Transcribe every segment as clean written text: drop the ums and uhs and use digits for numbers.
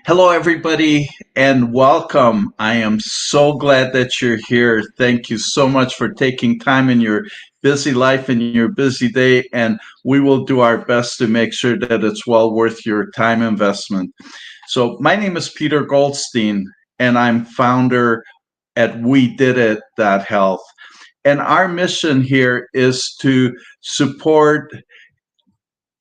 Hello, everybody, and welcome. I am so glad that you're here. Thank you so much for taking time in your busy life and your busy day, and we will do our best to make sure that it's well worth your time investment. So, my name is Peter Goldstein, and I'm founder at We Did It Health. And our mission here is to support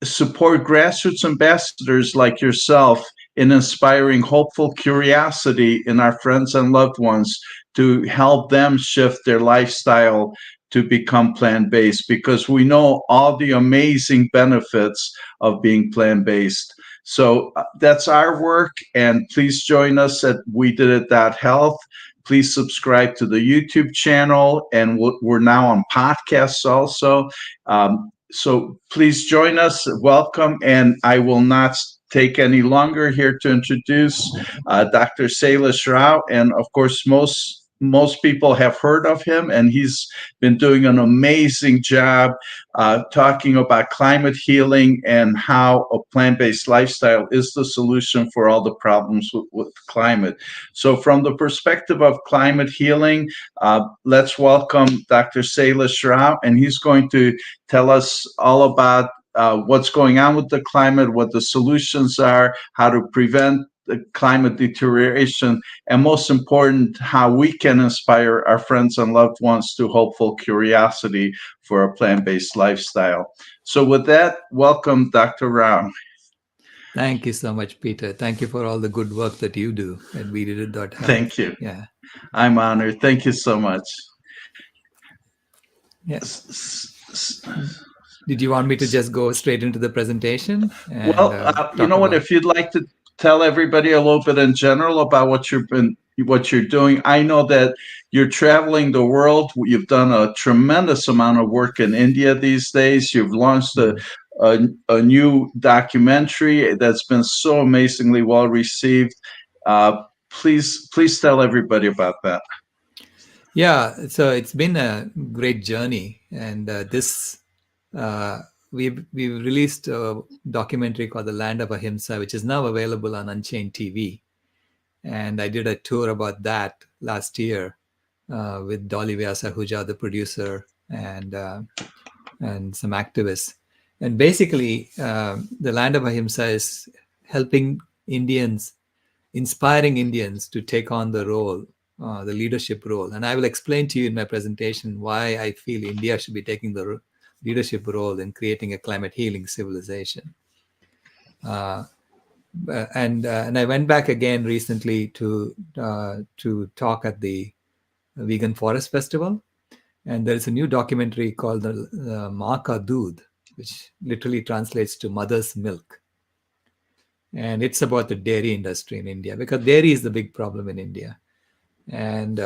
grassroots ambassadors like yourself in inspiring hopeful curiosity in our friends and loved ones to help them shift their lifestyle to become plant based because we know all the amazing benefits of being plant based. So that's our work, and please join us at We Did It Health. Please subscribe to the YouTube channel, and we're now on podcasts also. So please join us. Welcome. And I will not take any longer here to introduce Dr. Sailesh Rao. And of course, most people have heard of him, and he's been doing an amazing job talking about climate healing and how a plant-based lifestyle is the solution for all the problems with climate. So from the perspective of climate healing, let's welcome Dr. Sailesh Rao, and he's going to tell us all about what's going on with the climate, what the solutions are, how to prevent the climate deterioration, and most important, how we can inspire our friends and loved ones to hopeful curiosity for a plant-based lifestyle. So with that, welcome, Dr. Rao. Thank you so much, Peter. Thank you for all the good work that you do at We Did It Health. Thank you. Yeah. I'm honored. Thank you so much. Yeah. Did you want me to just go straight into the presentation? And, Well, you know what? If you'd like to tell everybody a little bit in general about what you're doing, I know that you're traveling the world. You've done a tremendous amount of work in India these days. You've launched a new documentary that's been so amazingly well received. Please tell everybody about that. Yeah, so it's been a great journey, and this we've released a documentary called "The Land of Ahimsa," which is now available on Unchained TV. And I did a tour about that last year with Dolly Vyasahuja, the producer, and some activists. And basically, the Land of Ahimsa is helping Indians, inspiring Indians to take on the role, the leadership role. And I will explain to you in my presentation why I feel India should be taking the leadership role in creating a climate healing civilization. And I went back again recently to talk at the Vegan Forest Festival, and there is a new documentary called the Maa Ka Doodh, which literally translates to mother's milk, and it's about the dairy industry in India because dairy is the big problem in India, and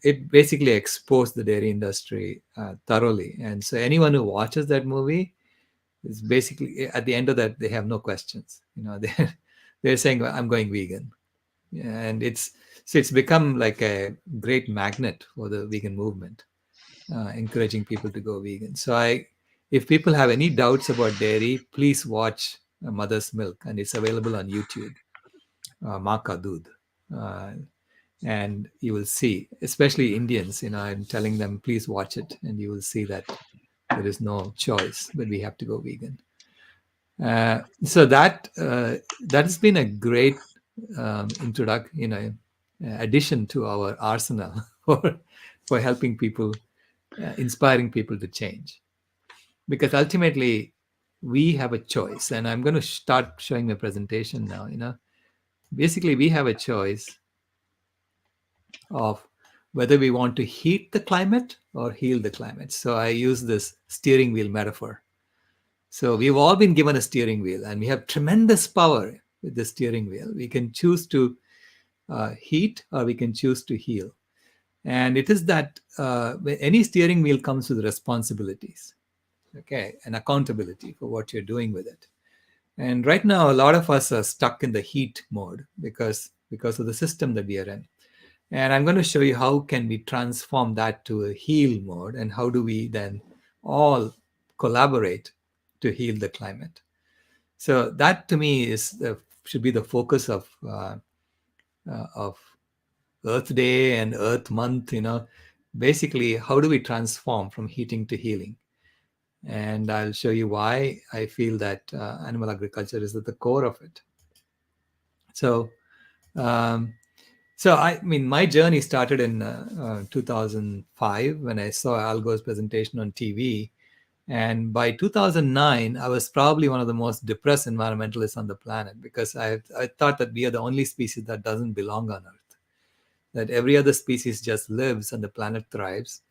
it basically exposed the dairy industry thoroughly. And so anyone who watches that movie is basically at the end of that they have no questions. They're saying I'm going vegan, and it's become like a great magnet for the vegan movement, encouraging people to go vegan. So if people have any doubts about dairy, please watch Mother's Milk, and it's available on YouTube, Maa Ka Doodh. And you will see, especially Indians, I'm telling them, please watch it, and you will see that there is no choice, but we have to go vegan. So that has been a great addition to our arsenal for helping people, inspiring people to change. Because ultimately, we have a choice, and I'm going to start showing my presentation now. Basically, we have a choice of whether we want to heat the climate or heal the climate. So I use this steering wheel metaphor. So we've all been given a steering wheel, and we have tremendous power with the steering wheel. We can choose to heat, or we can choose to heal. And it is that any steering wheel comes with responsibilities, okay, and accountability for what you're doing with it. And right now, a lot of us are stuck in the heat mode because of the system that we are in. And I'm going to show you how can we transform that to a heal mode, and how do we then all collaborate to heal the climate. So that to me is the should be the focus of Earth Day and Earth Month. Basically, how do we transform from heating to healing? And I'll show you why I feel that animal agriculture is at the core of it. So, um, I mean, my journey started in 2005 when I saw Al Gore's presentation on TV. And by 2009, I was probably one of the most depressed environmentalists on the planet, because I thought that we are the only species that doesn't belong on Earth, that every other species just lives and the planet thrives,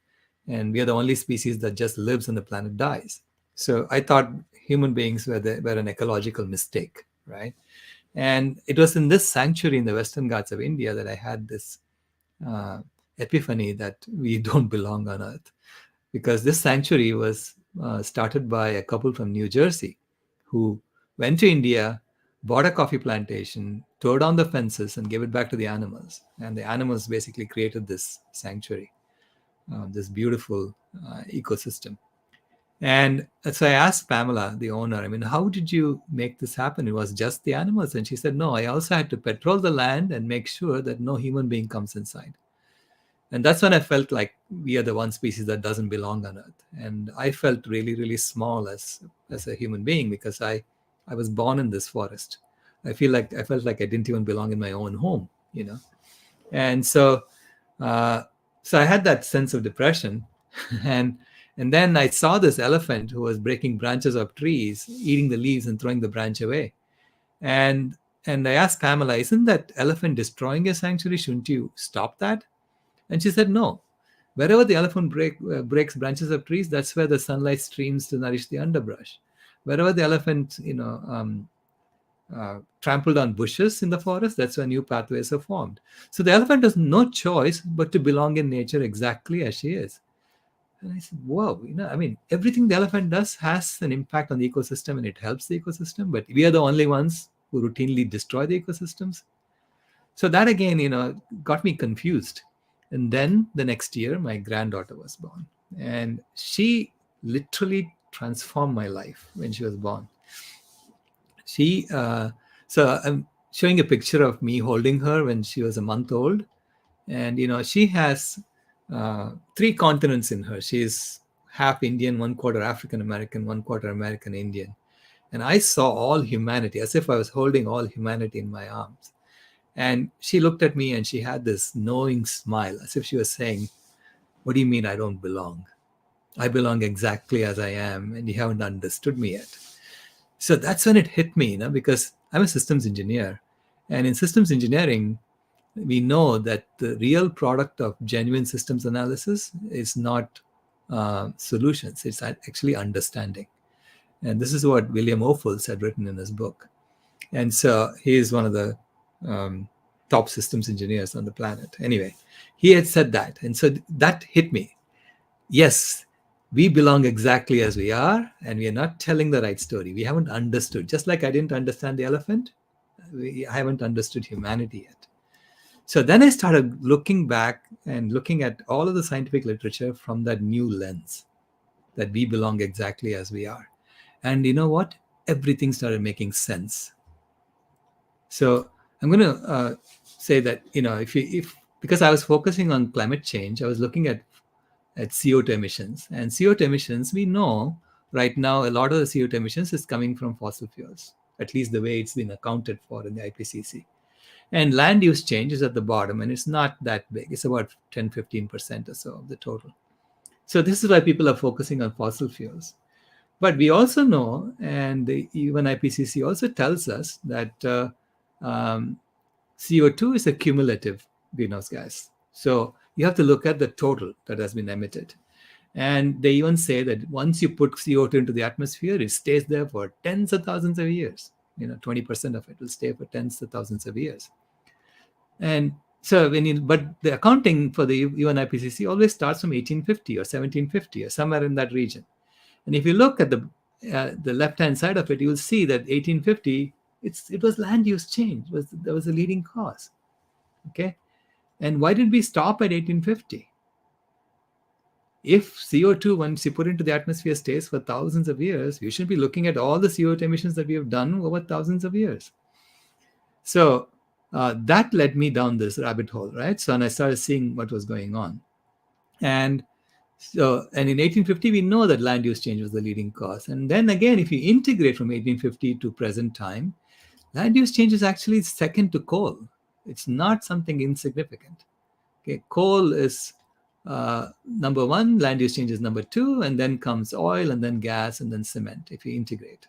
and we are the only species that just lives and the planet dies. So I thought human beings were an ecological mistake, right? And it was in this sanctuary in the Western Ghats of India that I had this uh, epiphany that we don't belong on Earth, because this sanctuary was started by a couple from New Jersey who went to India, bought a coffee plantation, tore down the fences, and gave it back to the animals. And the animals basically created this sanctuary, this beautiful ecosystem. And so I asked Pamela, the owner, I mean, how did you make this happen? It was just the animals. And she said, no, I also had to patrol the land and make sure that no human being comes inside. And that's when I felt like we are the one species that doesn't belong on Earth. And I felt really, really small as a human being, because I was born in this forest. I felt like I didn't even belong in my own home. And so I had that sense of depression. and then I saw this elephant who was breaking branches of trees, eating the leaves and throwing the branch away. And I asked Pamela, isn't that elephant destroying your sanctuary? Shouldn't you stop that? And she said, no. Wherever the elephant breaks branches of trees, that's where the sunlight streams to nourish the underbrush. Wherever the elephant, trampled on bushes in the forest, that's where new pathways are formed. So the elephant has no choice but to belong in nature exactly as she is. And I said, whoa, I mean, everything the elephant does has an impact on the ecosystem, and it helps the ecosystem, but we are the only ones who routinely destroy the ecosystems. So that again, got me confused. And then the next year, my granddaughter was born. And she literally transformed my life when she was born. So I'm showing a picture of me holding her when she was a month old. And, she has 3 continents in her. She's half Indian, 1/4 African American, 1/4 American Indian. And I saw all humanity, as if I was holding all humanity in my arms. And she looked at me and she had this knowing smile, as if she was saying, what do you mean I don't belong? I belong exactly as I am, and you haven't understood me yet. So that's when it hit me, because I'm a systems engineer. And in systems engineering, we know that the real product of genuine systems analysis is not solutions, it's actually understanding. And this is what William Ophuls had written in his book. And so he is one of the top systems engineers on the planet. Anyway, he had said that. And so that hit me. Yes, we belong exactly as we are, and we are not telling the right story. We haven't understood. Just like I didn't understand the elephant, I haven't understood humanity yet. So then I started looking back and looking at all of the scientific literature from that new lens, that we belong exactly as we are. And you know what? Everything started making sense. So I'm going to say that, if because I was focusing on climate change, I was looking at CO2 emissions. And CO2 emissions, we know right now a lot of the CO2 emissions is coming from fossil fuels, at least the way it's been accounted for in the IPCC. And land use change is at the bottom, and it's not that big. It's about 10-15% or so of the total. So this is why people are focusing on fossil fuels. But we also know, and even IPCC also tells us that CO2 is a cumulative greenhouse gas. So you have to look at the total that has been emitted. And they even say that once you put CO2 into the atmosphere, it stays there for tens of thousands of years. 20% of it will stay for tens of thousands of years. And so but the accounting for the UN IPCC always starts from 1850 or 1750 or somewhere in that region. And if you look at the left-hand side of it, you will see that 1850, it was land use change. That was the leading cause. Okay, and why did we stop at 1850? If CO2, once you put into the atmosphere, stays for thousands of years, you should be looking at all the CO2 emissions that we have done over thousands of years. So that led me down this rabbit hole, right? So, and I started seeing what was going on. And so, and in 1850, we know that land use change was the leading cause. And then again, if you integrate from 1850 to present time, land use change is actually second to coal. It's not something insignificant. Okay, coal is number one, land use change is number two, and then comes oil, and then gas, and then cement if you integrate.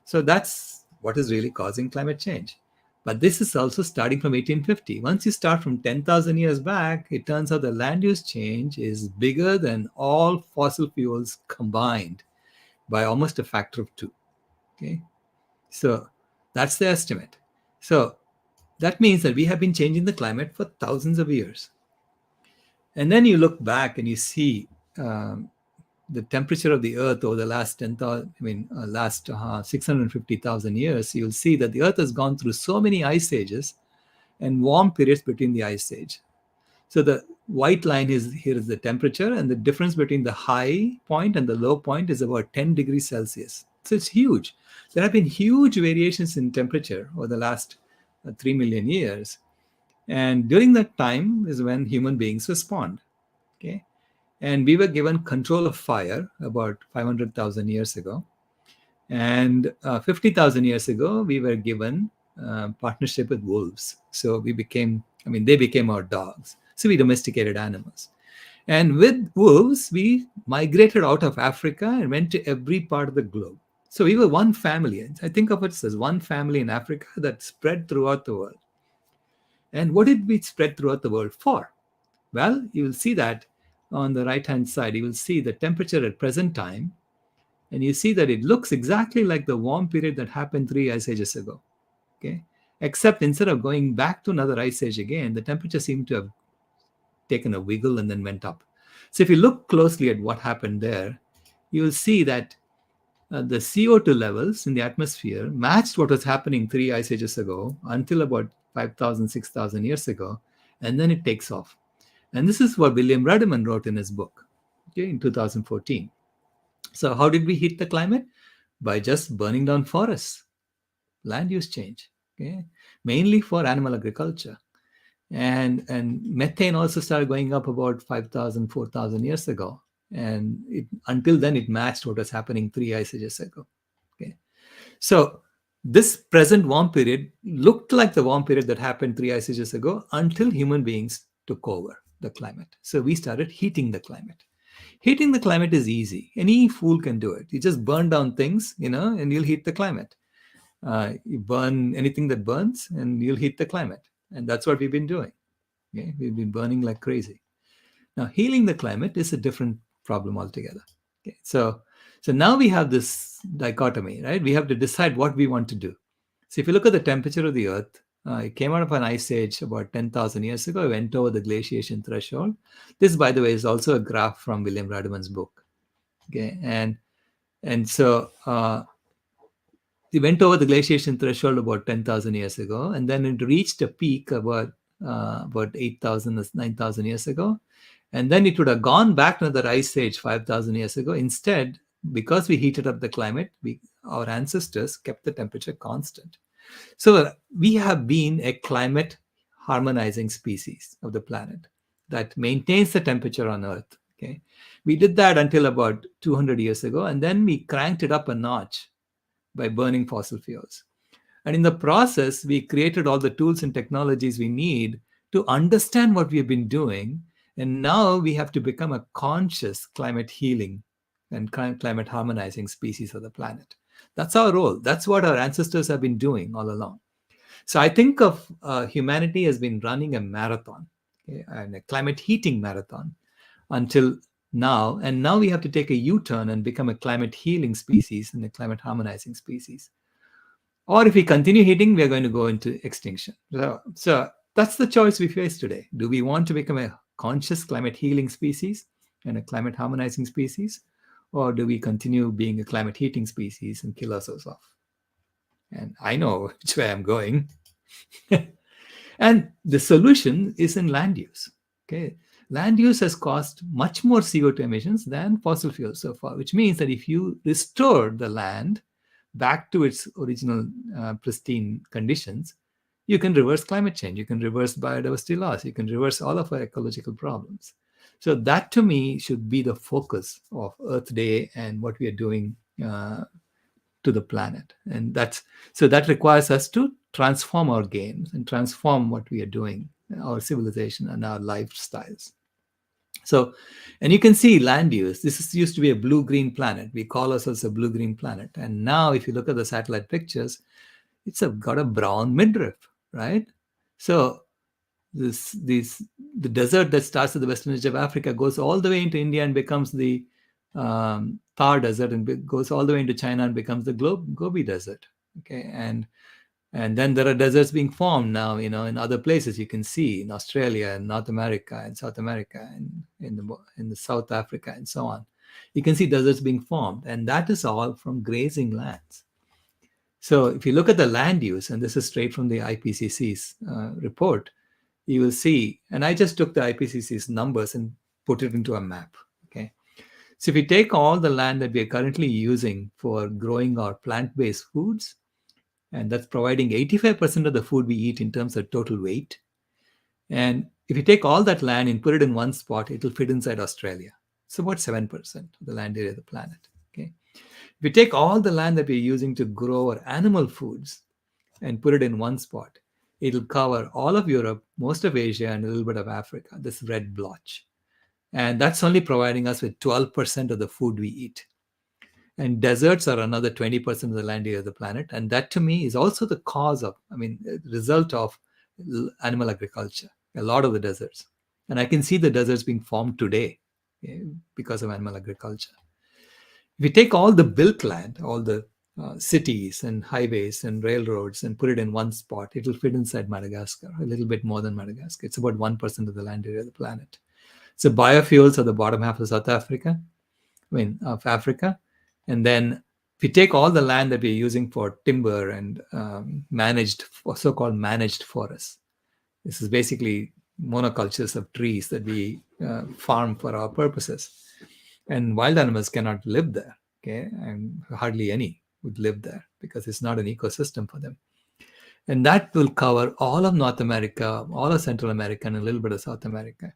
So that's what is really causing climate change. But this is also starting from 1850. Once you start from 10,000 years back, it turns out the land use change is bigger than all fossil fuels combined by almost a factor of two. Okay, so that's the estimate. So that means that we have been changing the climate for thousands of years. And then you look back and you see the temperature of the Earth over the last 10,000, last 650,000 years. You'll see that the Earth has gone through so many ice ages and warm periods between the ice age. So the white line is here is the temperature, and the difference between the high point and the low point is about 10 degrees Celsius. So it's huge. There have been huge variations in temperature over the last 3 million years. And during that time is when human beings respond. Okay. And we were given control of fire about 500,000 years ago. And 50,000 years ago, we were given partnership with wolves. So they became our dogs. So we domesticated animals. And with wolves, we migrated out of Africa and went to every part of the globe. So we were one family. I think of it as one family in Africa that spread throughout the world. And what did we spread throughout the world for? Well, you will see that on the right-hand side, you will see the temperature at present time, and you see that it looks exactly like the warm period that happened 3 ice ages ago. Okay, except instead of going back to another ice age again, the temperature seemed to have taken a wiggle and then went up. So if you look closely at what happened there, you will see that the CO2 levels in the atmosphere matched what was happening 3 ice ages ago until about 5,000, 6,000 years ago, and then it takes off. And this is what William Ruddiman wrote in his book, okay, in 2014. So how did we heat the climate? By just burning down forests, land use change, okay, mainly for animal agriculture. And methane also started going up about 5,000, 4,000 years ago. And until then, it matched what was happening 3 ice ages ago. Okay, so this present warm period looked like the warm period that happened 3 ice ages ago until human beings took over the climate. So we started heating the climate. Heating the climate is easy. Any fool can do it. You just burn down things, and you'll heat the climate. You burn anything that burns and you'll heat the climate. And that's what we've been doing. Okay? We've been burning like crazy. Now, healing the climate is a different problem altogether. Okay? So now we have this dichotomy, right? We have to decide what we want to do. So if you look at the temperature of the Earth, it came out of an ice age about 10,000 years ago. It went over the glaciation threshold. This, by the way, is also a graph from William Radiman's book. Okay, and so it went over the glaciation threshold about 10,000 years ago, and then it reached a peak about 8,000 or 9,000 years ago. And then it would have gone back to another ice age 5,000 years ago. Instead, because we heated up the climate, our ancestors kept the temperature constant. So we have been a climate harmonizing species of the planet that maintains the temperature on Earth. Okay, we did that until about 200 years ago, and then we cranked it up a notch by burning fossil fuels. And in the process, we created all the tools and technologies we need to understand what we have been doing. And now we have to become a conscious climate healing and climate harmonizing species of the planet. That's our role. That's what our ancestors have been doing all along. So I think of humanity as been running a marathon, okay, and a climate heating marathon until now. And now we have to take a U-turn and become a climate healing species and a climate harmonizing species. Or if we continue heating, we are going to go into extinction. So that's the choice we face today. Do we want to become a conscious climate healing species and a climate harmonizing species? Or do we continue being a climate heating species and kill ourselves off? And I know which way I'm going. And the solution is in land use. Okay, land use has caused much more CO2 emissions than fossil fuels so far, which means that if you restore the land back to its original pristine conditions, you can reverse climate change, you can reverse biodiversity loss, you can reverse all of our ecological problems. So that to me should be the focus of Earth Day and what we are doing to the planet. And that requires us to transform our games and transform what we are doing, our civilization and our lifestyles. So, and you can see land use. Used to be a blue-green planet. We call ourselves a blue-green planet. And now, if you look at the satellite pictures, got a brown midriff, right? So the desert that starts at the western edge of Africa goes all the way into India and becomes the Thar Desert, and goes all the way into China and becomes the Gobi Desert. Okay, and then there are deserts being formed now, in other places. You can see in Australia and North America and South America and in the South Africa and so on. You can see deserts being formed, and that is all from grazing lands. So if you look at the land use, and this is straight from the IPCC's report, you will see, and I just took the IPCC's numbers and put it into a map. Okay, so if you take all the land that we are currently using for growing our plant-based foods, and that's providing 85% of the food we eat in terms of total weight. And if you take all that land and put it in one spot, it will fit inside Australia. It's about 7% of the land area of the planet. Okay. If you take all the land that we're using to grow our animal foods and put it in one spot, it'll cover all of Europe, most of Asia, and a little bit of Africa, this red blotch. And that's only providing us with 12% of the food we eat. And deserts are another 20% of the land area of the planet. And that to me is also the result of animal agriculture, a lot of the deserts. And I can see the deserts being formed today because of animal agriculture. If you take all the built land, all the cities and highways and railroads, and put it in one spot, it will fit inside Madagascar, a little bit more than Madagascar. It's about 1% of the land area of the planet. So biofuels are the bottom half of South Africa, of Africa. And then if you take all the land that we're using for timber and so-called managed forests, this is basically monocultures of trees that we farm for our purposes. And wild animals cannot live there, okay? And hardly any would live there because it's not an ecosystem for them. And that will cover all of North America, all of Central America, and a little bit of South America.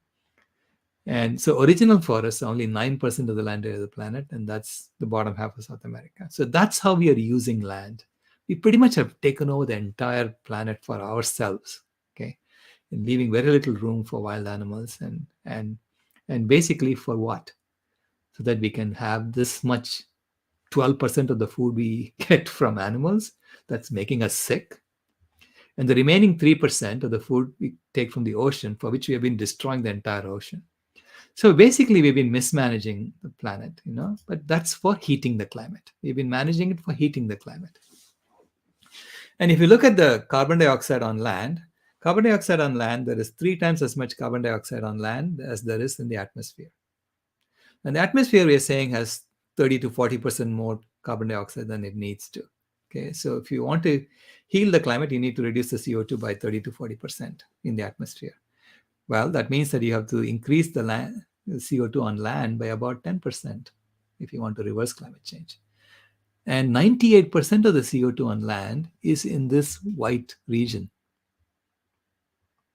And so original forests are only 9% of the land area of the planet, and that's the bottom half of South America. So that's how we are using land. We pretty much have taken over the entire planet for ourselves, okay? And leaving very little room for wild animals, and basically for what? So that we can have this much 12% of the food we get from animals that's making us sick. And the remaining 3% of the food we take from the ocean, for which we have been destroying the entire ocean. So basically, we've been mismanaging the planet, but that's for heating the climate. We've been managing it for heating the climate. And if you look at the carbon dioxide on land, there is 3 times as much carbon dioxide on land as there is in the atmosphere. And the atmosphere, we are saying, has 30 to 40% more carbon dioxide than it needs to. Okay, so if you want to heal the climate, you need to reduce the CO2 by 30 to 40% in the atmosphere. Well, that means that you have to increase the CO2 on land by about 10% if you want to reverse climate change. And 98% of the CO2 on land is in this white region.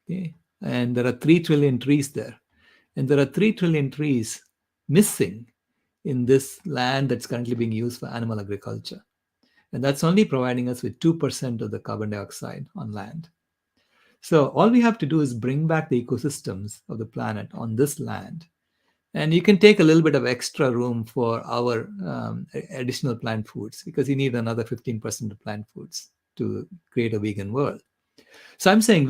Okay? And there are 3 trillion trees there. And there are 3 trillion trees missing in this land that's currently being used for animal agriculture. And that's only providing us with 2% of the carbon dioxide on land. So all we have to do is bring back the ecosystems of the planet on this land. And you can take a little bit of extra room for our additional plant foods, because you need another 15% of plant foods to create a vegan world. So I'm saying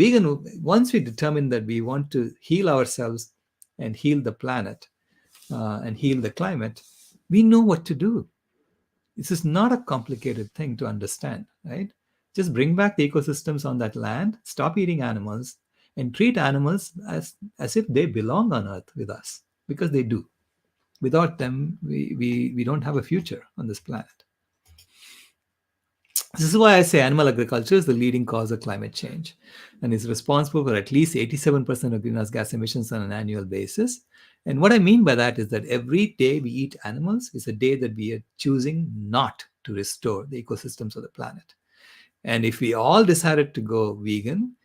once we determine that we want to heal ourselves and heal the planet and heal the climate, we know what to do. This is not a complicated thing to understand, right? Just bring back the ecosystems on that land, stop eating animals, and treat animals as if they belong on Earth with us, because they do. Without them, we don't have a future on this planet. This is why I say animal agriculture is the leading cause of climate change and is responsible for at least 87% of greenhouse gas emissions on an annual basis. And what I mean by that is that every day we eat animals is a day that we are choosing not to restore the ecosystems of the planet. And if we all decided to go vegan,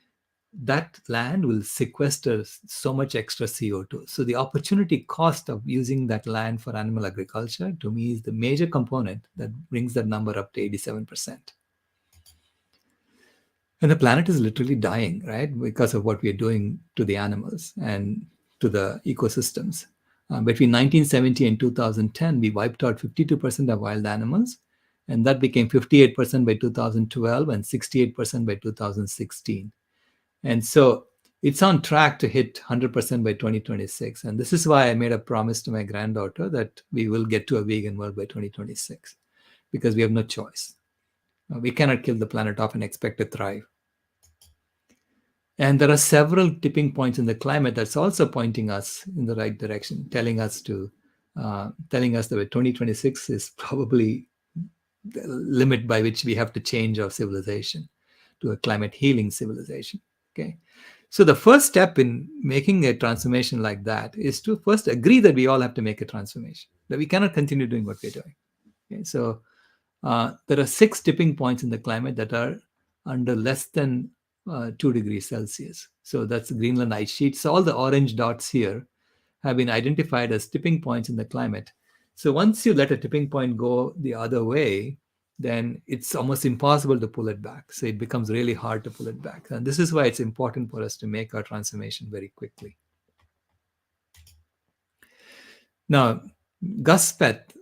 that land will sequester so much extra CO2. So the opportunity cost of using that land for animal agriculture, to me, is the major component that brings that number up to 87%. And the planet is literally dying, right? Because of what we are doing to the animals and to the ecosystems. Between 1970 and 2010, we wiped out 52% of wild animals, and that became 58% by 2012 and 68% by 2016. And so it's on track to hit 100% by 2026. And this is why I made a promise to my granddaughter that we will get to a vegan world by 2026, because we have no choice. We cannot kill the planet off and expect to thrive. And there are several tipping points in the climate that's also pointing us in the right direction, telling us that by 2026 is probably the limit by which we have to change our civilization to a climate healing civilization. Okay. So the first step in making a transformation like that is to first agree that we all have to make a transformation, that we cannot continue doing what we're doing. Okay. So there are 6 tipping points in the climate that are under less than 2 degrees Celsius. So that's Greenland ice sheet. So all the orange dots here have been identified as tipping points in the climate. So once you let a tipping point go the other way, then it's almost impossible to pull it back. So it becomes really hard to pull it back. And this is why it's important for us to make our transformation very quickly. Now, Gus Speth,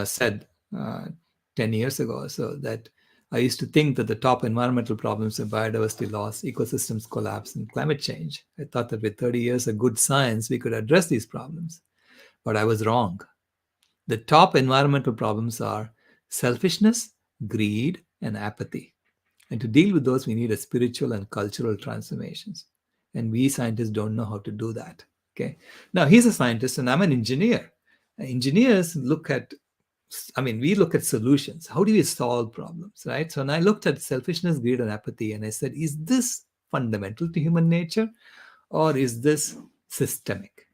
said 10 years ago or so that I used to think that the top environmental problems are biodiversity loss, ecosystems collapse, and climate change. I thought that with 30 years of good science, we could address these problems. But I was wrong. The top environmental problems are selfishness, greed, and apathy. And to deal with those, we need a spiritual and cultural transformations. And we scientists don't know how to do that. Okay. Now, he's a scientist and I'm an engineer. Engineers we look at solutions. How do we solve problems, right? So when I looked at selfishness, greed, and apathy, and I said, is this fundamental to human nature or is this systemic?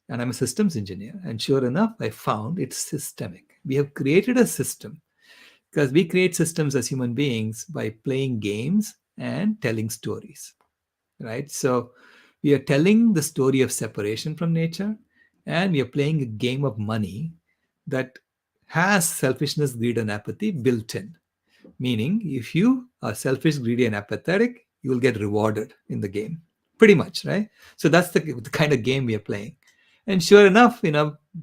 And I'm a systems engineer. And sure enough, I found it's systemic. We have created a system because we create systems as human beings by playing games and telling stories, right? So we are telling the story of separation from nature and we are playing a game of money that has selfishness, greed, and apathy built in. Meaning, if you are selfish, greedy, and apathetic, you will get rewarded in the game. Pretty much, right? So that's the kind of game we are playing. And sure enough,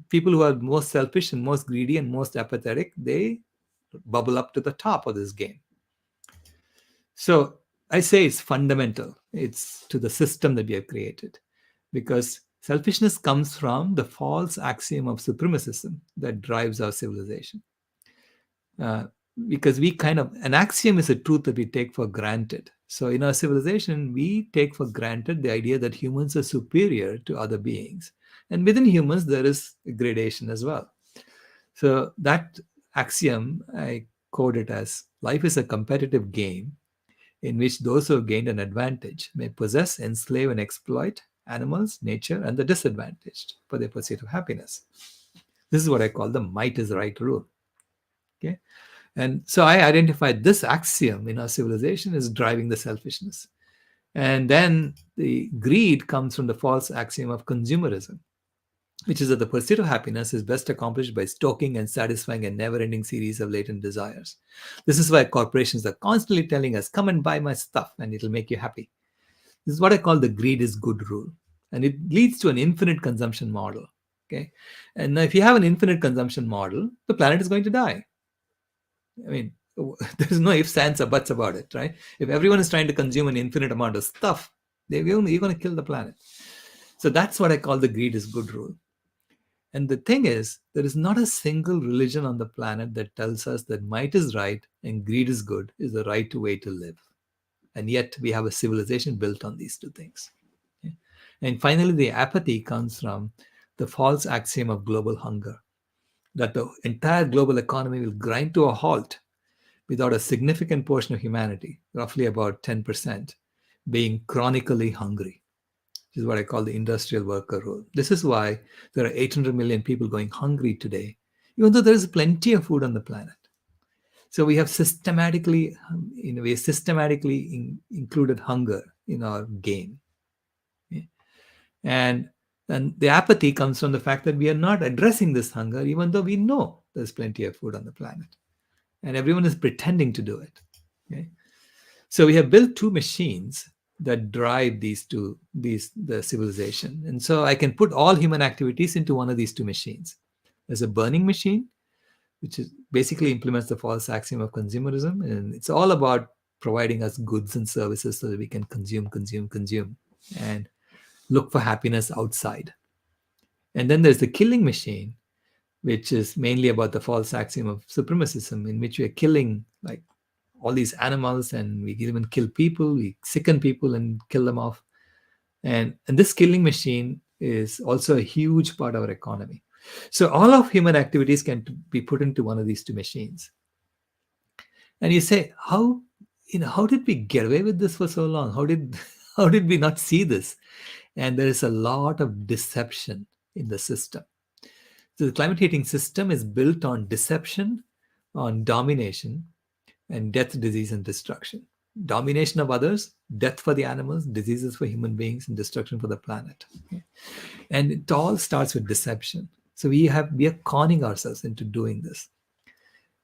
people who are most selfish and most greedy and most apathetic, they bubble up to the top of this game. So I say it's fundamental. It's to the system that we have created. Because selfishness comes from the false axiom of supremacism that drives our civilization. Because an axiom is a truth that we take for granted. So in our civilization, we take for granted the idea that humans are superior to other beings. And within humans, there is gradation as well. So that axiom, I code it as life is a competitive game in which those who have gained an advantage may possess, enslave, and exploit animals, nature, and the disadvantaged for their pursuit of happiness. This is what I call the might is right rule. Okay, and so I identified this axiom in our civilization is driving the selfishness. And then the greed comes from the false axiom of consumerism, which is that the pursuit of happiness is best accomplished by stoking and satisfying a never-ending series of latent desires. This is why corporations are constantly telling us, come and buy my stuff and it'll make you happy. This is what I call the greed is good rule. And it leads to an infinite consumption model. Okay. And now if you have an infinite consumption model, the planet is going to die. I mean, there's no ifs, ands, or buts about it, right? If everyone is trying to consume an infinite amount of stuff, you're going to kill the planet. So that's what I call the greed is good rule. And the thing is, there is not a single religion on the planet that tells us that might is right and greed is good is the right way to live. And yet we have a civilization built on these 2 things. Okay? And finally, the apathy comes from the false axiom of global hunger, that the entire global economy will grind to a halt without a significant portion of humanity, roughly about 10%, being chronically hungry. This is what I call the industrial worker rule. This is why there are 800 million people going hungry today, even though there is plenty of food on the planet. So we have systematically, in a way, systematically included hunger in our game. Okay? And the apathy comes from the fact that we are not addressing this hunger, even though we know there's plenty of food on the planet. And everyone is pretending to do it. Okay? So we have built two machines that drive the civilization. And so I can put all human activities into one of these two machines. There's a burning machine, which is basically implements the false axiom of consumerism. And it's all about providing us goods and services so that we can consume, and look for happiness outside. And then there's the killing machine, which is mainly about the false axiom of supremacism, in which we are killing like all these animals, and we even kill people, we sicken people and kill them off. And this killing machine is also a huge part of our economy. So all of human activities can be put into one of these two machines. And you say, how did we get away with this for so long? How did we not see this? And there is a lot of deception in the system. So the climate heating system is built on deception, on domination, and death, disease, and destruction. Domination of others, death for the animals, diseases for human beings, and destruction for the planet. Okay? And it all starts with deception. So we are conning ourselves into doing this.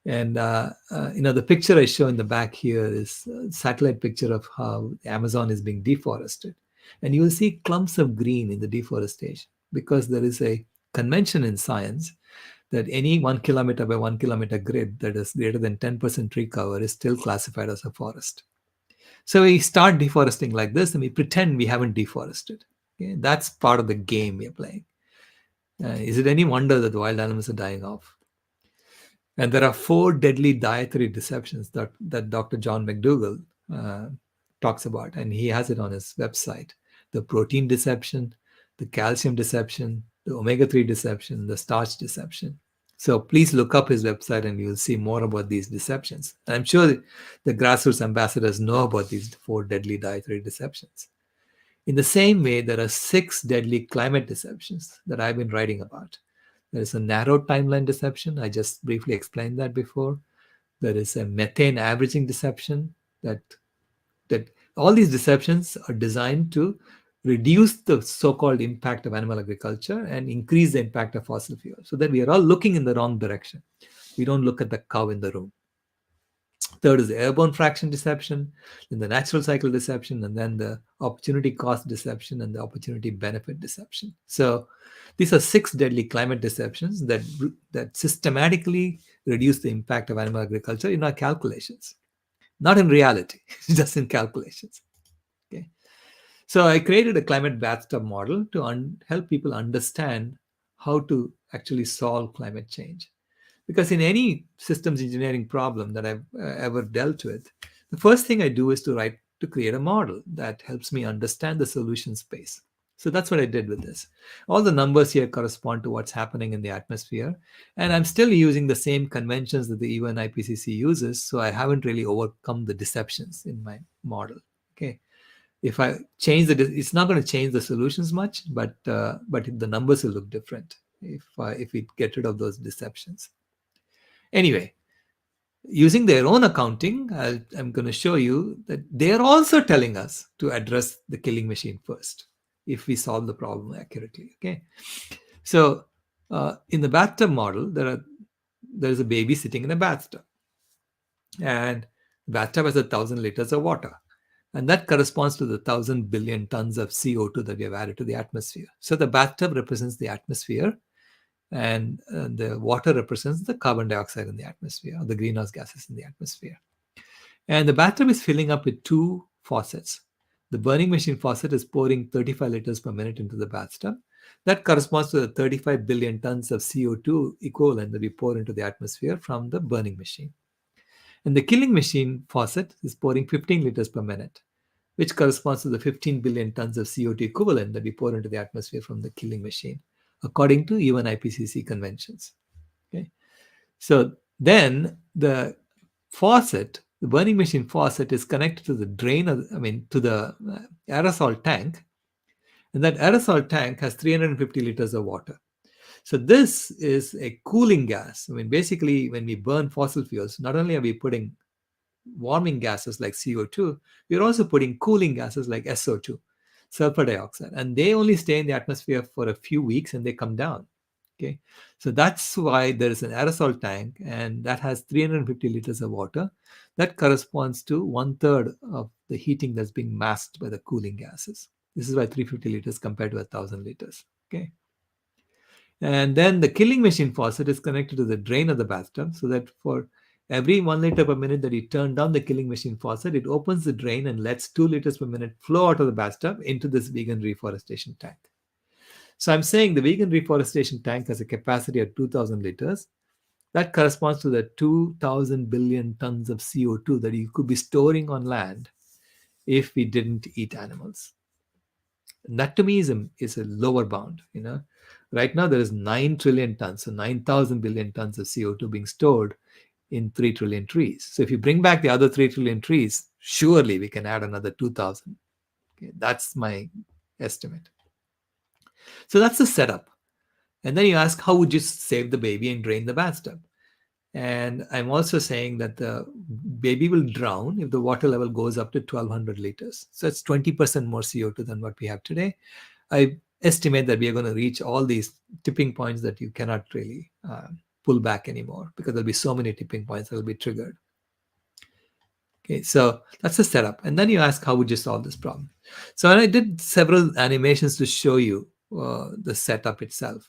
And the picture I show in the back here is a satellite picture of how the Amazon is being deforested. And you will see clumps of green in the deforestation, because there is a convention in science that any 1 kilometer by 1 kilometer grid that is greater than 10% tree cover is still classified as a forest. So we start deforesting like this, and we pretend we haven't deforested. Okay? That's part of the game we are playing. Is it any wonder that the wild animals are dying off? And there are 4 deadly dietary deceptions that Dr. John McDougall talks about, and he has it on his website. The protein deception, the calcium deception, the omega-3 deception, the starch deception. So please look up his website and you'll see more about these deceptions. And I'm sure the grassroots ambassadors know about these 4 deadly dietary deceptions. In the same way, there are 6 deadly climate deceptions that I've been writing about. There is a narrow timeline deception. I just briefly explained that before. There is a methane averaging deception that all these deceptions are designed to reduce the so-called impact of animal agriculture and increase the impact of fossil fuel, so that we are all looking in the wrong direction. We don't look at the cow in the room. Third is the airborne fraction deception, then the natural cycle deception, and then the opportunity cost deception and the opportunity benefit deception. So these are 6 deadly climate deceptions that systematically reduce the impact of animal agriculture in our calculations. Not in reality, just in calculations. Okay. So I created a climate bathtub model to help people understand how to actually solve climate change. Because in any systems engineering problem that I've ever dealt with, the first thing I do is to create a model that helps me understand the solution space. So that's what I did with this. All the numbers here correspond to what's happening in the atmosphere. And I'm still using the same conventions that the UN IPCC uses. So I haven't really overcome the deceptions in my model. Okay. If I change it's not going to change the solutions much, but the numbers will look different if we get rid of those deceptions. Anyway, using their own accounting, I'm going to show you that they're also telling us to address the killing machine first if we solve the problem accurately. Okay, so in the bathtub model, there's a baby sitting in a bathtub, and the bathtub has 1,000 liters of water, and that corresponds to the 1,000 billion tons of CO2 that we have added to the atmosphere. So the bathtub represents the atmosphere, and the water represents the carbon dioxide in the atmosphere, or the greenhouse gases in the atmosphere. And the bathtub is filling up with 2 faucets. The burning machine faucet is pouring 35 liters per minute into the bathtub. That corresponds to the 35 billion tons of CO2 equivalent that we pour into the atmosphere from the burning machine. And the killing machine faucet is pouring 15 liters per minute, which corresponds to the 15 billion tons of CO2 equivalent that we pour into the atmosphere from the killing machine, according to UN IPCC conventions. Okay, so then the burning machine faucet is connected to the to the aerosol tank, and that aerosol tank has 350 liters of water. So this is a cooling gas. I mean, basically, when we burn fossil fuels, not only are we putting warming gases like CO2, we're also putting cooling gases like SO2, sulfur dioxide, and they only stay in the atmosphere for a few weeks and they come down. Okay, so that's why there is an aerosol tank, and that has 350 liters of water. That corresponds to one third of the heating that's being masked by the cooling gases. This is why 350 liters compared to 1,000 liters. Okay. And then the killing machine faucet is connected to the drain of the bathtub, so that for every 1 liter per minute that you turn down the killing machine faucet, it opens the drain and lets 2 liters per minute flow out of the bathtub into this vegan reforestation tank. So I'm saying the vegan reforestation tank has a capacity of 2,000 liters. That corresponds to the 2,000 billion tons of CO2 that you could be storing on land if we didn't eat animals. And that to me is a lower bound. Right now there is 9 trillion tons, so 9,000 billion tons of CO2 being stored in 3 trillion trees. So if you bring back the other 3 trillion trees, surely we can add another 2,000. Okay, that's my estimate. So that's the setup. And then you ask, how would you save the baby and drain the bathtub? And I'm also saying that the baby will drown if the water level goes up to 1,200 liters. So it's 20% more CO2 than what we have today. I estimate that we are going to reach all these tipping points that you cannot really pull back anymore, because there'll be so many tipping points that will be triggered. Okay, so that's the setup. And then you ask, how would you solve this problem? So I did several animations to show you the setup itself.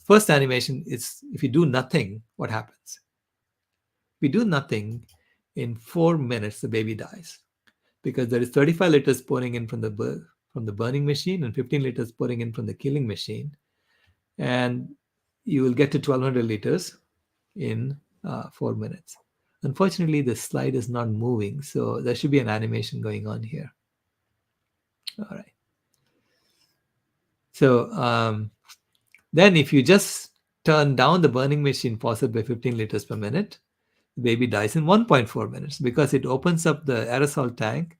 First animation is, if you do nothing, what happens? If we do nothing, in 4 minutes, the baby dies, because there is 35 liters pouring in from the burning machine and 15 liters pouring in from the killing machine. And you will get to 1,200 liters in 4 minutes. Unfortunately, the slide is not moving, so there should be an animation going on here. All right. So then if you just turn down the burning machine faucet by 15 liters per minute, the baby dies in 1.4 minutes, because it opens up the aerosol tank.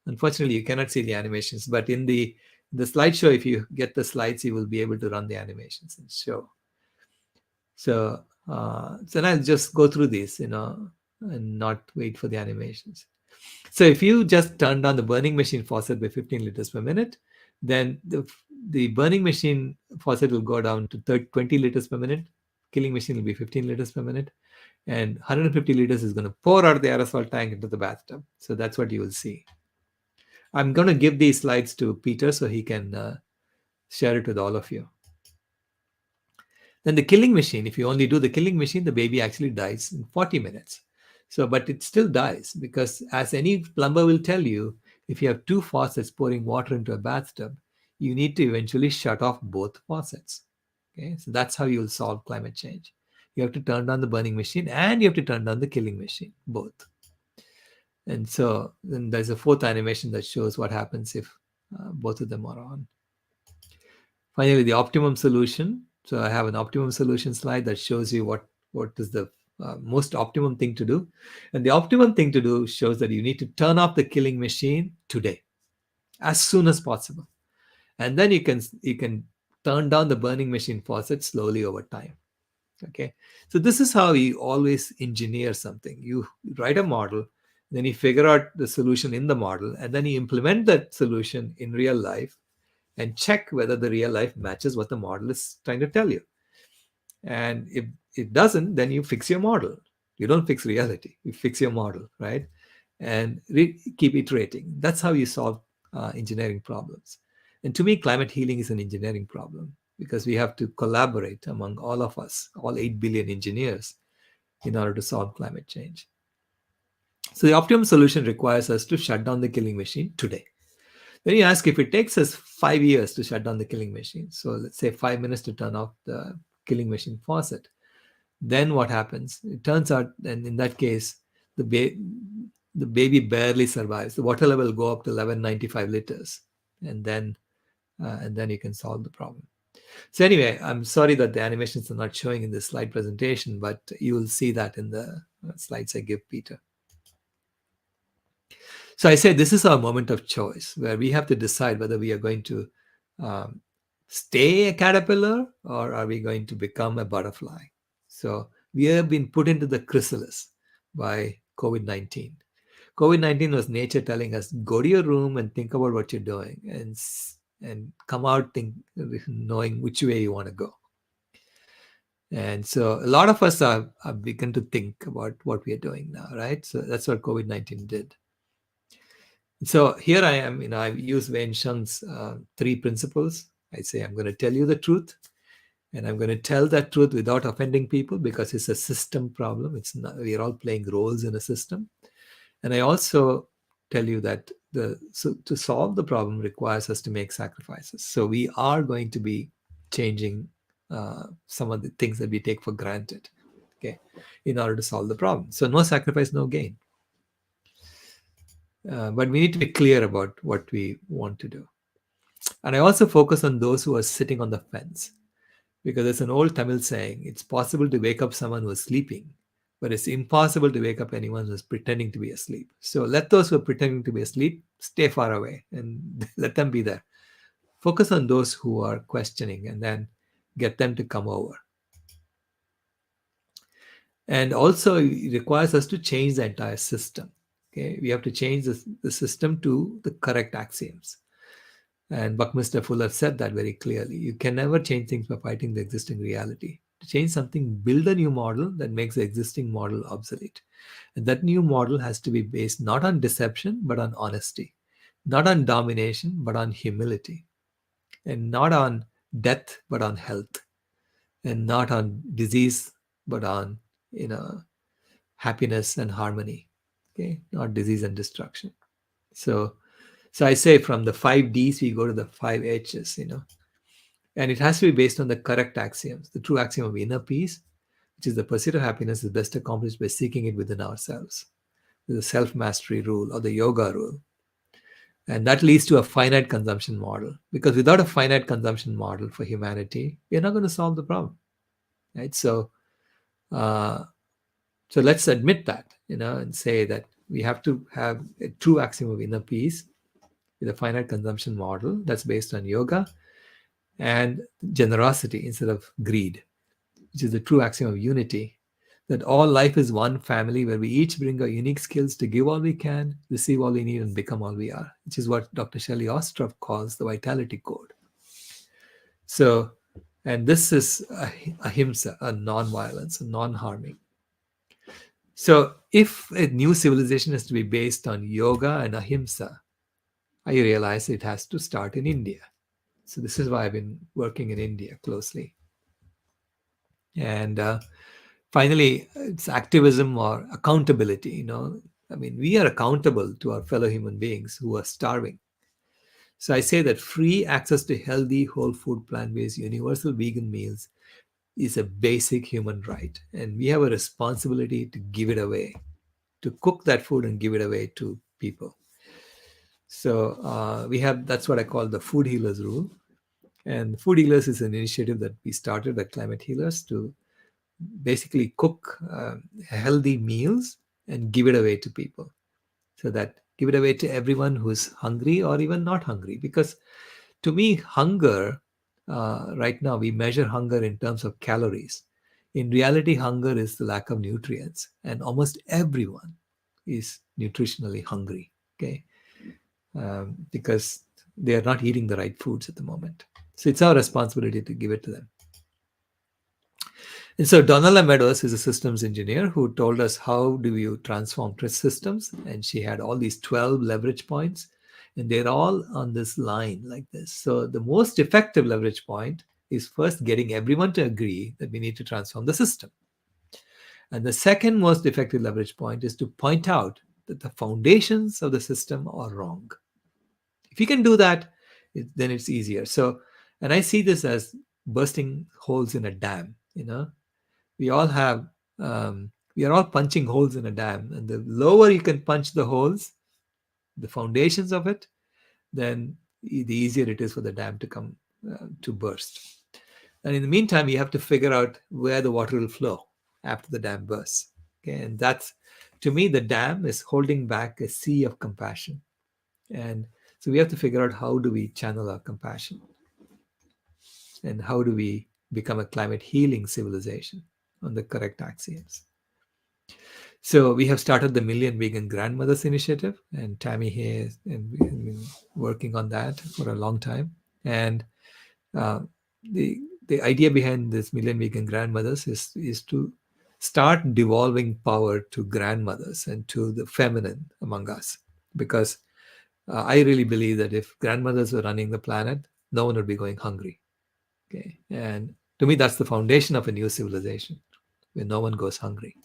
Unfortunately, you cannot see the animations, but in the slideshow, if you get the slides, you will be able to run the animations and show. So then I'll just go through these, and not wait for the animations. So if you just turn down the burning machine faucet by 15 liters per minute, then the burning machine faucet will go down to 20 liters per minute. Killing machine will be 15 liters per minute. And 150 liters is going to pour out the aerosol tank into the bathtub. So that's what you will see. I'm going to give these slides to Peter so he can share it with all of you. Then the killing machine, if you only do the killing machine, the baby actually dies in 40 minutes. So, but it still dies, because as any plumber will tell you, if you have two faucets pouring water into a bathtub, you need to eventually shut off both faucets. Okay, so that's how you'll solve climate change. You have to turn down the burning machine and you have to turn down the killing machine, both. And so then there's a fourth animation that shows what happens if both of them are on. Finally, the optimum solution. So I have an optimum solution slide that shows you what is the most optimum thing to do. And the optimum thing to do shows that you need to turn off the killing machine today, as soon as possible. And then you can turn down the burning machine faucet slowly over time. Okay, so this is how you always engineer something. You write a model, then you figure out the solution in the model, and then you implement that solution in real life and check whether the real life matches what the model is trying to tell you. And if it doesn't, then you fix your model. You don't fix reality, you fix your model, right? And keep iterating. That's how you solve engineering problems. And to me, climate healing is an engineering problem, because we have to collaborate among all of us, all 8 billion engineers, in order to solve climate change. So the optimum solution requires us to shut down the killing machine today. Then you ask, if it takes us 5 years to shut down the killing machine, so let's say 5 minutes to turn off the killing machine faucet, then what happens? It turns out, and in that case, the baby barely survives. The water level will go up to 1195 liters, and then you can solve the problem. So anyway, I'm sorry that the animations are not showing in this slide presentation, but you will see that in the slides I give Peter. So I say this is our moment of choice, where we have to decide whether we are going to stay a caterpillar or are we going to become a butterfly? So we have been put into the chrysalis by COVID 19. COVID 19 was nature telling us go to your room and think about what you're doing and come out knowing which way you want to go. And so a lot of us have begun to think about what we are doing now, right? So that's what COVID 19 did. So here I am, I use Wei Sheng's three principles. I say I'm going to tell you the truth, and I'm going to tell that truth without offending people because it's a system problem. It's not, we're all playing roles in a system. And I also tell you that to solve the problem requires us to make sacrifices. So we are going to be changing some of the things that we take for granted, okay, in order to solve the problem. So no sacrifice, no gain. But we need to be clear about what we want to do. And I also focus on those who are sitting on the fence, because there's an old Tamil saying, it's possible to wake up someone who is sleeping, but it's impossible to wake up anyone who's pretending to be asleep. So let those who are pretending to be asleep stay far away and let them be there. Focus on those who are questioning and then get them to come over. And also it requires us to change the entire system. Okay, we have to change the system to the correct axioms. And Buckminster Fuller said that very clearly. You can never change things by fighting the existing reality. To change something, build a new model that makes the existing model obsolete. And that new model has to be based not on deception, but on honesty, not on domination, but on humility, and not on death, but on health, and not on disease, but on, happiness and harmony. Okay, not disease and destruction. So I say from the 5 Ds, we go to the 5 Hs, and it has to be based on the correct axioms. The true axiom of inner peace, which is the pursuit of happiness, is best accomplished by seeking it within ourselves. The self-mastery rule or the yoga rule. And that leads to a finite consumption model. Because without a finite consumption model for humanity, we're not going to solve the problem. Right? So let's admit that, and say that we have to have a true axiom of inner peace with a finite consumption model that's based on yoga and generosity instead of greed, which is the true axiom of unity, that all life is one family where we each bring our unique skills to give all we can, receive all we need, and become all we are, which is what Dr. Shelley Ostroff calls the vitality code. So, and this is ahimsa, a non-violence, a non-harming. So if a new civilization is to be based on yoga and ahimsa, I realize it has to start in India. So this is why I've been working in India closely. And finally, it's activism or accountability. We are accountable to our fellow human beings who are starving. So I say that free access to healthy, whole food, plant-based, universal vegan meals is a basic human right. And we have a responsibility to give it away, to cook that food and give it away to people. So that's what I call the food healers rule. And food healers is an initiative that we started at Climate Healers to basically cook healthy meals and give it away to people. So that give it away to everyone who's hungry or even not hungry. Because to me, hunger, right now, we measure hunger in terms of calories. In reality, hunger is the lack of nutrients. And almost everyone is nutritionally hungry, okay? Because they are not eating the right foods at the moment. So it's our responsibility to give it to them. And so Donella Meadows is a systems engineer who told us how do you transform trust systems. And she had all these 12 leverage points, and they're all on this line like this. So the most effective leverage point is first getting everyone to agree that we need to transform the system. And the second most effective leverage point is to point out that the foundations of the system are wrong. If you can do that, then it's easier. So, and I see this as bursting holes in a dam. We all have, we are all punching holes in a dam, and the lower you can punch the holes, the foundations of it, then the easier it is for the dam to come to burst. And in the meantime, you have to figure out where the water will flow after the dam bursts. Okay, and that's, to me, the dam is holding back a sea of compassion. And so we have to figure out how do we channel our compassion. and how do we become a climate healing civilization on the correct axioms. So we have started the Million Vegan Grandmothers Initiative, and Tammy here, and we've been working on that for a long time. And uh, the the idea behind this Million Vegan Grandmothers is to start devolving power to grandmothers and to the feminine among us, because I really believe that if grandmothers were running the planet, no one would be going hungry. Okay, and to me, that's the foundation of a new civilization, where no one goes hungry.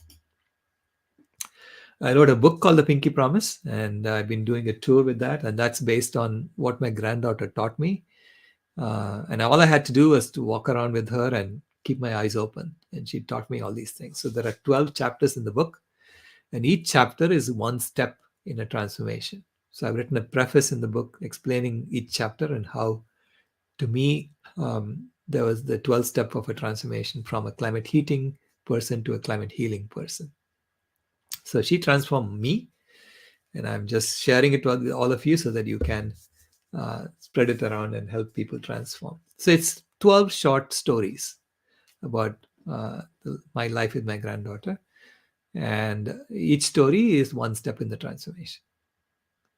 I wrote a book called The Pinky Promise, and I've been doing a tour with that, and that's based on what my granddaughter taught me. And all I had to do was to walk around with her and keep my eyes open, and she taught me all these things. So there are 12 chapters in the book, and each chapter is one step in a transformation. So I've written a preface in the book explaining each chapter and how, to me, there was the 12th step of a transformation from a climate heating person to a climate healing person. So she transformed me, and I'm just sharing it with all of you so that you can spread it around and help people transform. So it's 12 short stories about my life with my granddaughter, and each story is one step in the transformation.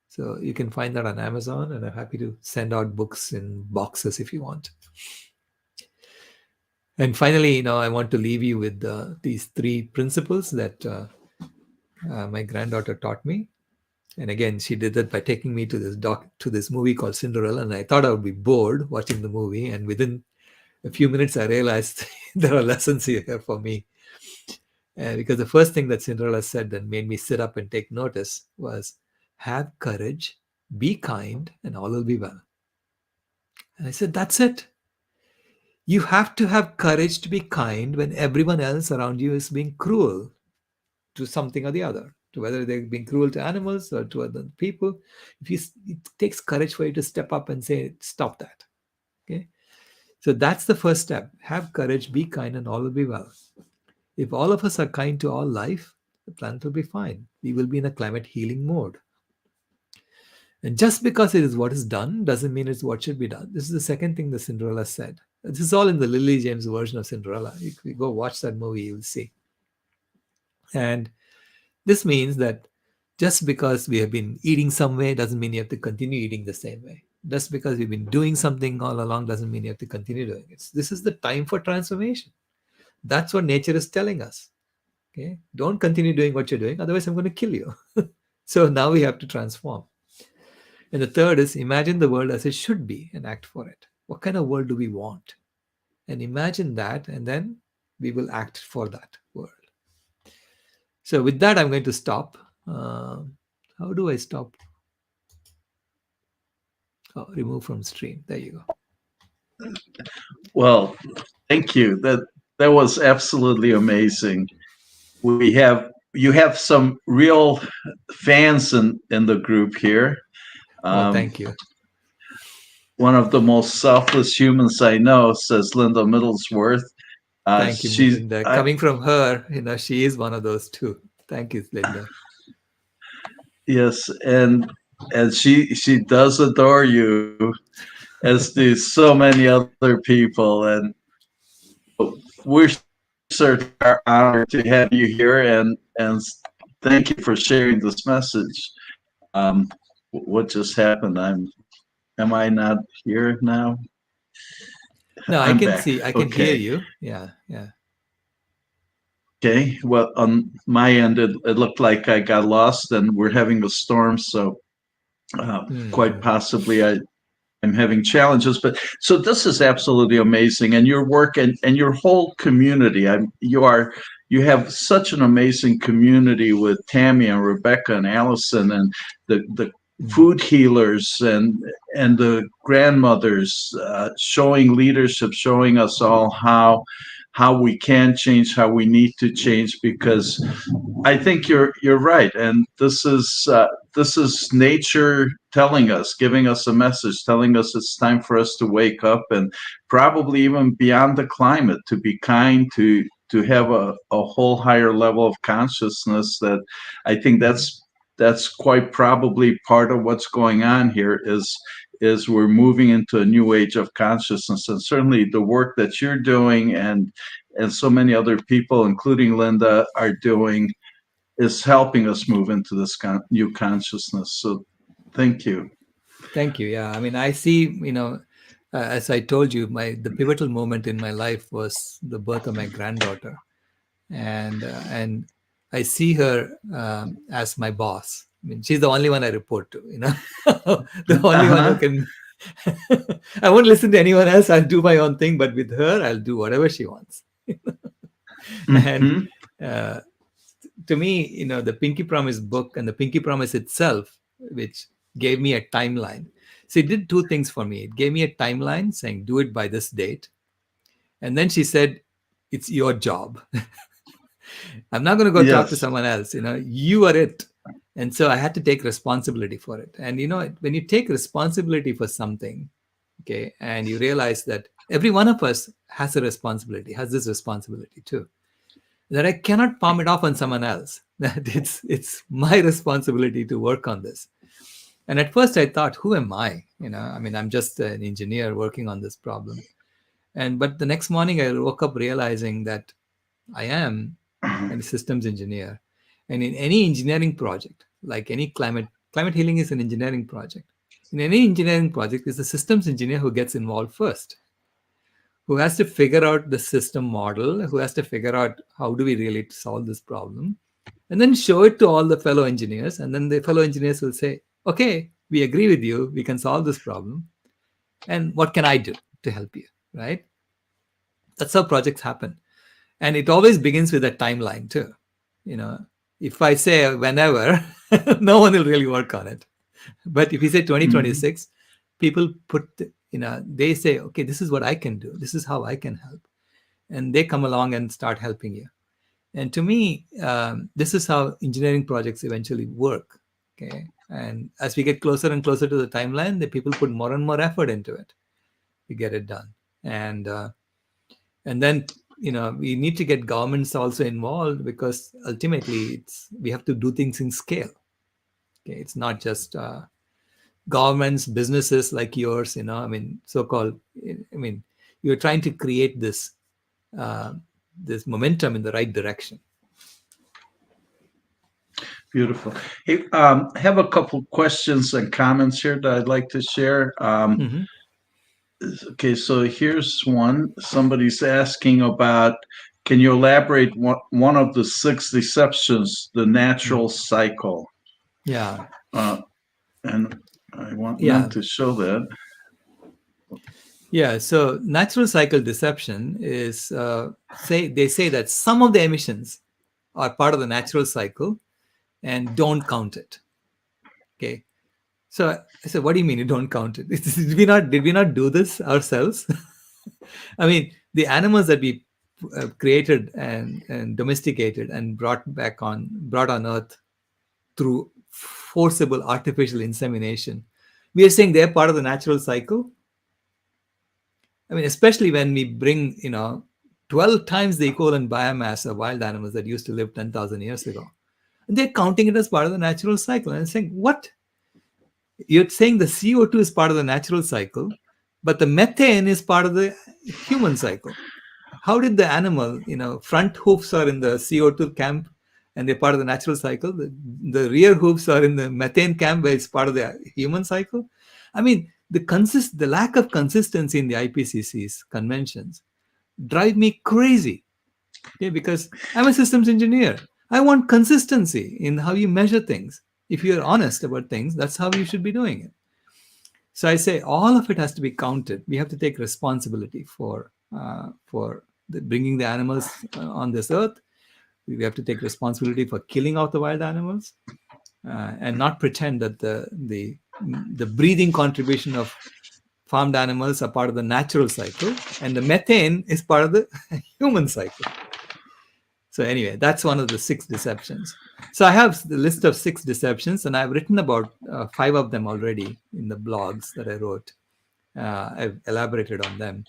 So you can find that on Amazon, and I'm happy to send out books in boxes if you want. And finally, I want to leave you with these three principles that my granddaughter taught me. And again, she did that by taking me to this movie called Cinderella, and I thought I would be bored watching the movie. And within a few minutes, I realized there are lessons here for me. Because the first thing that Cinderella said that made me sit up and take notice was, "Have courage, be kind, and all will be well." And I said, "That's it. You have to have courage to be kind when everyone else around you is being cruel to something or the other, to whether they're being cruel to animals or to other people. It takes courage for you to step up and say, stop that." Okay. So that's the first step. Have courage, be kind, and all will be well. If all of us are kind to all life, the planet will be fine. We will be in a climate healing mode. And just because it is what is done doesn't mean it's what should be done. This is the second thing the Cinderella said. This is all in the Lily James version of Cinderella. If you go watch that movie, you'll see. And this means that just because we have been eating some way doesn't mean you have to continue eating the same way. Just because we've been doing something all along doesn't mean you have to continue doing it. This is the time for transformation. That's what nature is telling us. Okay, don't continue doing what you're doing, otherwise I'm going to kill you. So now we have to transform. And the third is, imagine the world as it should be and act for it. What kind of world do we want? And imagine that, and then we will act for that world. So with that, I'm going to stop. How do I stop? Oh, remove from stream. There you go. Well, thank you. That was absolutely amazing. You have some real fans in the group here. Oh, thank you. One of the most selfless humans I know, says Linda Middlesworth. Thank you, Linda. Coming from her, she is one of those too. Thank you, Linda. Yes, and she does adore you, as do so many other people, and we're certainly are honored to have you here, and thank you for sharing this message. What just happened? Am I not here now? No, I I'm can back. see. I can hear you. Yeah. Okay. Well, on my end, it looked like I got lost, and we're having a storm, so quite possibly I'm having challenges. But so this is absolutely amazing, and your work and your whole community. You have such an amazing community with Tammy and Rebecca and Allison and the food healers and the grandmothers, showing leadership, showing us all how we can change, how we need to change, because I think you're right, and this is nature telling us, giving us a message, telling us it's time for us to wake up, and probably even beyond the climate, to be kind, to have a whole higher level of consciousness. That I think that's quite probably part of what's going on here is we're moving into a new age of consciousness, and certainly the work that you're doing and so many other people, including Linda, are doing is helping us move into this new consciousness. So thank you. Thank you. Yeah, I mean, I see, as I told you, the pivotal moment in my life was the birth of my granddaughter, and I see her as my boss. I mean, she's the only one I report to. The only one who Uh-huh. can. I won't listen to anyone else. I'll do my own thing, but with her, I'll do whatever she wants. And Hmm. uh, to me, the Pinky Promise book and the Pinky Promise itself, which gave me a timeline. So it did two things for me. It gave me a timeline saying, do it by this date. And then she said, it's your job. I'm not going to go talk to Yes. someone else. You are it. And so I had to take responsibility for it. And, when you take responsibility for something, okay, and you realize that every one of us has a responsibility, has this responsibility too, that I cannot palm it off on someone else. That it's my responsibility to work on this. And at first I thought, who am I? I mean, I'm just an engineer working on this problem. But the next morning I woke up realizing that I am a systems engineer. And in any engineering project, like any climate healing is an engineering project. In any engineering project, it's the systems engineer who gets involved first, who has to figure out the system model, who has to figure out how do we really solve this problem, and then show it to all the fellow engineers. And then the fellow engineers will say, okay, we agree with you, we can solve this problem. And what can I do to help you? Right? That's how projects happen. And it always begins with a timeline too. You know, if I say whenever, no one will really work on it. But if you say Hmm. 2026, people they say, okay, this is what I can do. This is how I can help. And they come along and start helping you. And to me, this is how engineering projects eventually work. Okay. And as we get closer and closer to the timeline, the people put more and more effort into it to get it done. And then we need to get governments also involved, because ultimately we have to do things in scale. Okay, it's not just governments, businesses like yours. I mean, so-called. I mean, you're trying to create uh, this momentum in the right direction. Beautiful. Hey, I have a couple questions and comments here that I'd like to share. Hmm. Okay, so here's one. Somebody's asking about, can you elaborate one of the six deceptions, the natural cycle? Yeah, Uh, and I want them yeah, to show that. yeah. So natural cycle deception is they say that some of the emissions are part of the natural cycle and don't count it. Okay. So I said, what do you mean you don't count it? Did we not do this ourselves? I mean, the animals that we created and domesticated and brought on Earth through forcible artificial insemination, we are saying they're part of the natural cycle. I mean, especially when we bring 12 times the equivalent biomass of wild animals that used to live 10,000 years ago, and they're counting it as part of the natural cycle. And I'm saying, what? You're saying the CO2 is part of the natural cycle, but the methane is part of the human cycle. How did the animal, front hoofs are in the CO2 camp and they're part of the natural cycle? The rear hoofs are in the methane camp where it's part of the human cycle. I mean, the lack of consistency in the IPCC's conventions drive me crazy. Okay, because I'm a systems engineer. I want consistency in how you measure things. If you're honest about things, that's how you should be doing it. So I say all of it has to be counted. We have to take responsibility for bringing the animals on this earth. We have to take responsibility for killing out the wild animals, and not pretend that the breathing contribution of farmed animals are part of the natural cycle, and the methane is part of the human cycle. So anyway, that's one of the six deceptions. So I have the list of six deceptions, and I've written about five of them already in the blogs that I wrote. I've elaborated on them,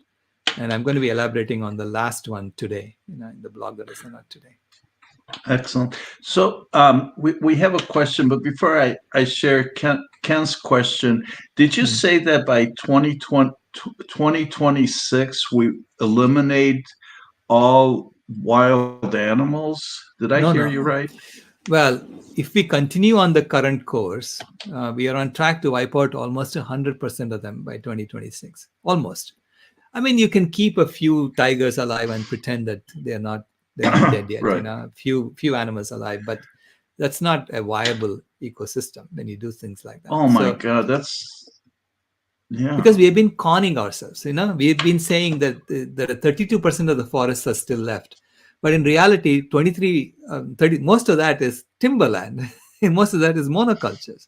and I'm going to be elaborating on the last one today, in the blog that I sent out today. Excellent. So we have a question, but before I share Ken's question, did you Hmm. say that by 2026 we eliminate all wild animals? Did I hear No, you no. right? Well, if we continue on the current course, we are on track to wipe out almost 100% of them by 2026. Almost. I mean, you can keep a few tigers alive and pretend that they're not dead yet. Right. A few animals alive, but that's not a viable ecosystem when you do things like that. Oh my So God, that's yeah. because we have been conning ourselves, we've been saying that there are 32% of the forests are still left, but in reality 23 30, most of that is timberland and most of that is monocultures.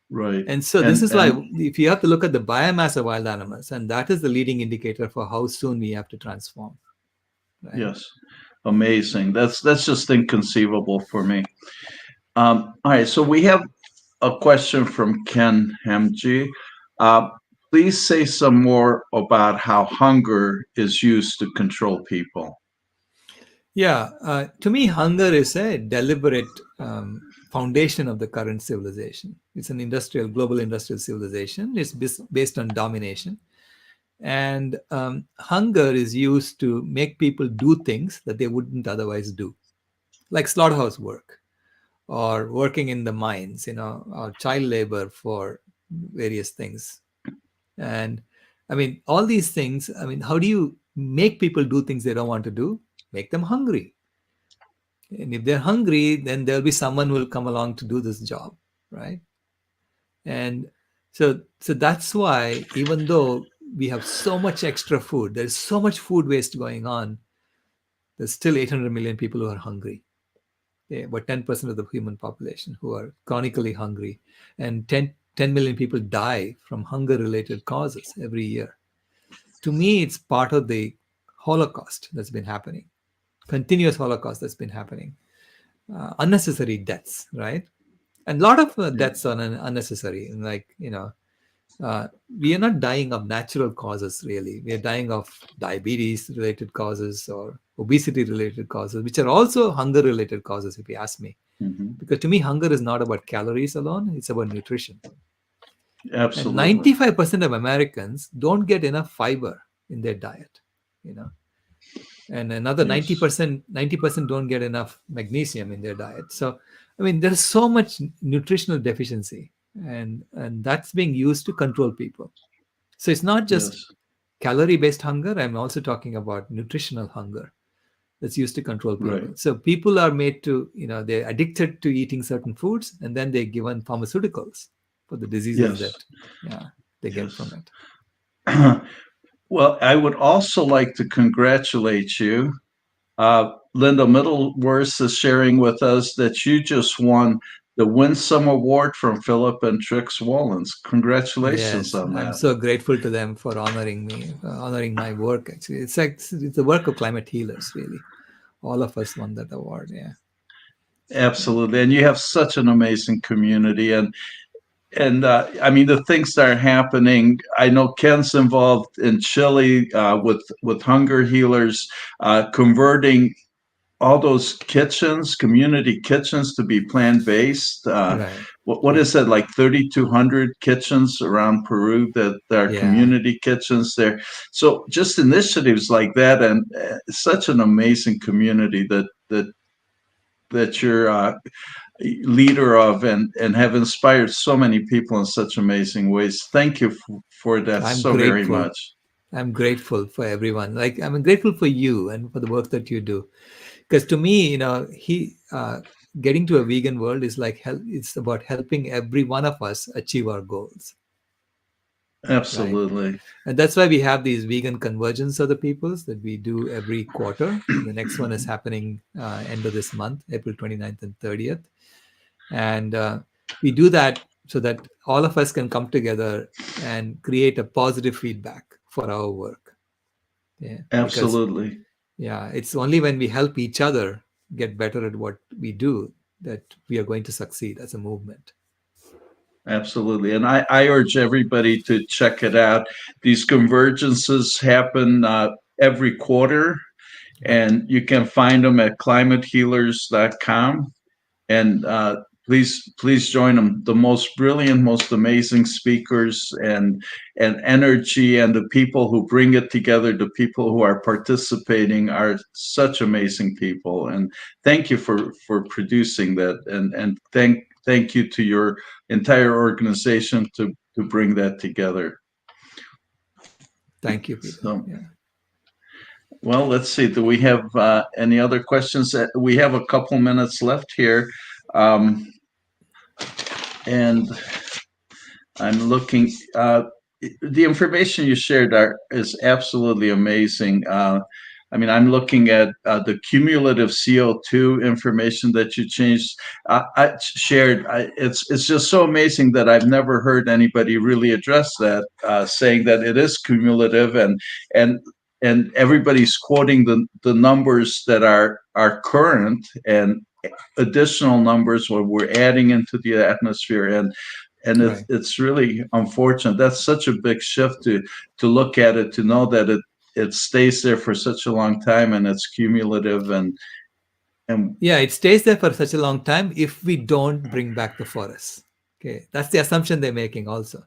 Right. And so this And is why if you have to look at the biomass of wild animals, and that is the leading indicator for how soon we have to transform, right? yes, amazing. That's just inconceivable for me. All right, so we have a question from Ken Hamji. Uh, Please say some more about how hunger is used to control people. Yeah, to me, hunger is a deliberate foundation of the current civilization. It's an global industrial civilization. It's based on domination. And hunger is used to make people do things that they wouldn't otherwise do, like slaughterhouse work or working in the mines, or child labor for various things. And I mean, all these things, I mean, how do you make people do things they don't want to do? Make them hungry. And if they're hungry, then there'll be someone who will come along to do this job, right? And so that's why even though we have so much extra food, there's so much food waste going on, there's still 800 million people who are hungry. Okay, about 10% of the human population who are chronically hungry, and 10 million people die from hunger related causes every year. To me, it's part of the holocaust that's been happening, continuous holocaust that's been happening, unnecessary deaths, right? And a lot of deaths are unnecessary. Like, uh, we are not dying of natural causes, really. We are dying of diabetes related causes or obesity related causes, which are also hunger related causes, if you ask me. Mhm. Because to me, hunger is not about calories alone, it's about nutrition. And Absolutely. 95% of Americans don't get enough fiber in their diet, you know. And another Yes. 90% don't get enough magnesium in their diet. So I mean, there's so much nutritional deficiency, and that's being used to control people. So it's not just Yes. calorie based hunger, I'm also talking about nutritional hunger that's used to control Right. people. So people are made to, they're addicted to eating certain foods, and then they're given pharmaceuticals for the diseases Yes. that, yeah, they get from Yes. it. Well, I would also like to congratulate you. Linda Middleworth is sharing with us that you just won the Winsome Award from Philip and Trix Wollens. Congratulations Yes, on I'm that. so grateful to them for honoring me, honoring my work. Actually, it's the work of climate healers. Really, all of us won that award. Yeah, yeah, Absolutely. And you have such an amazing community. And I mean, the things that are happening. I know Ken's involved in Chile with hunger healers, converting all those kitchens, community kitchens, to be plant based. right, What right. is it, like 3,200 kitchens around Peru that are Yeah, community kitchens there? So just initiatives like that, and such an amazing community that you're leader of, and have inspired so many people in such amazing ways. Thank you for that I'm so very grateful. much. I'm grateful for everyone. Like I'm grateful for you and for the work that you do. Because to me, getting to a vegan world is like it's about helping every one of us achieve our goals, right? Absolutely. And that's why we have these vegan convergence of the peoples that we do every quarter. The next one is happening end of this month, April 29th and 30th. And we do that so that all of us can come together and create a positive feedback for our work. Yeah. Because, Absolutely. yeah, it's only when we help each other get better at what we do that we are going to succeed as a movement. Absolutely. And I urge everybody to check it out. These convergences happen every quarter. Right. and you can find them at climatehealers.com. And please join them. The most brilliant, most amazing speakers and energy, and the people who bring it together, the people who are participating are such amazing people. And thank you for producing that, and thank you to your entire organization to bring that together. Thank you, Peter. So, Yeah. well, let's see. Do we have any other questions? We have a couple minutes left here. Um, and I'm looking. The information you shared is absolutely amazing. I mean, I'm looking at the cumulative CO2 information that you changed. I shared. It's just so amazing that I've never heard anybody really address that, saying that it is cumulative, and and everybody's quoting the numbers that are current, and additional numbers what we're adding into the atmosphere, and Right. it's really unfortunate. That's such a big shift to look at it, to know that it stays there for such a long time, and it's cumulative, and Yeah, it stays there for such a long time if we don't bring back the forests. Okay, that's the assumption they're making also.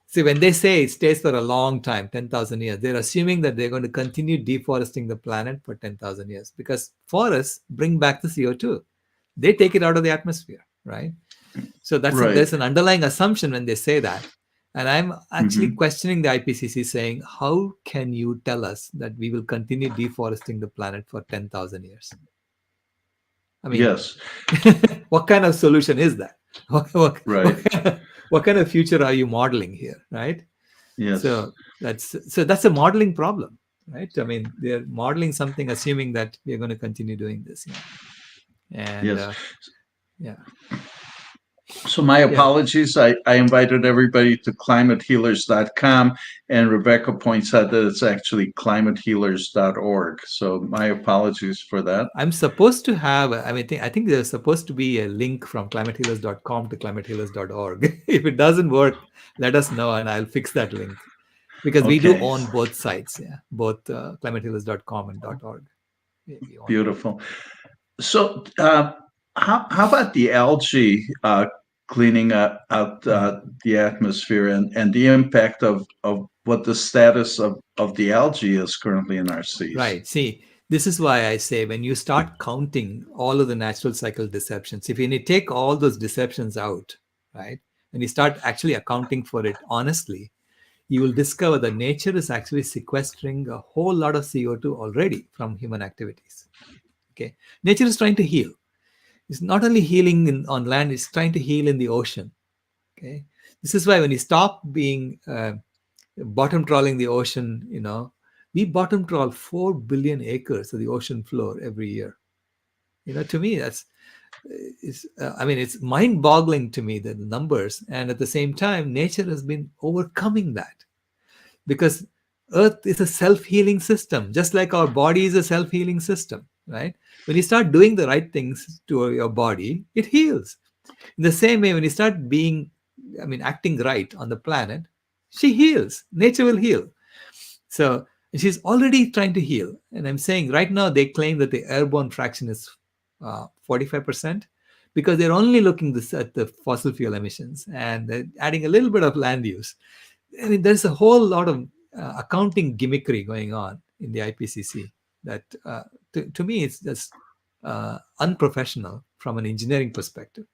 See, when they say it stays for a long time, 10,000 years, they're assuming that they're going to continue deforesting the planet for 10,000 years because forests bring back the CO2. They take it out of the atmosphere, right? So right. there's an underlying assumption when they say that. And I'm actually Hmm. questioning the IPCC saying, how can you tell us that we will continue deforesting the planet for 10,000 years? I mean, Yes. what kind of solution is that? Right. What kind of future are you modeling here, right? Yes. So that's a modeling problem, right? I mean, they're modeling something assuming that we're going to continue doing this, and Yes. yeah, So my yeah. apologies. I invited everybody to climatehealers.com, and Rebecca points out that it's actually climatehealers.org. So my apologies for that. I'm supposed to have, I think there's supposed to be a link from climatehealers.com to climatehealers.org. If it doesn't work, let us know and I'll fix that link because we do Okay. own both sites, both climatehealers.com and .org. We own both. Beautiful. So, how about the algae cleaning out Mm. the atmosphere, and the impact of what the status of the algae is currently in our seas? Right. See, this is why I say when you start counting all of the natural cycle deceptions, if you take all those deceptions out, right, and you start actually accounting for it honestly, you will discover that nature is actually sequestering a whole lot of CO2 already from human activities. Okay. Nature is trying to heal. It's not only healing on land, it's trying to heal in the ocean. Okay. This is why when you stop being bottom trawling the ocean, we bottom trawl 4 billion acres of the ocean floor every year. To me, it's mind boggling to me, that the numbers. And at the same time, nature has been overcoming that because Earth is a self healing system, just like our body is a self healing system, right? When you start doing the right things to your body, it heals. In the same way, when you start acting right on the planet, she heals. Nature will heal. So she's already trying to heal. And I'm saying right now they claim that the airborne fraction is 45% because they're only looking at the fossil fuel emissions and they're adding a little bit of land use. I mean, there's a whole lot of accounting gimmickry going on in the IPCC that to me it's just unprofessional from an engineering perspective.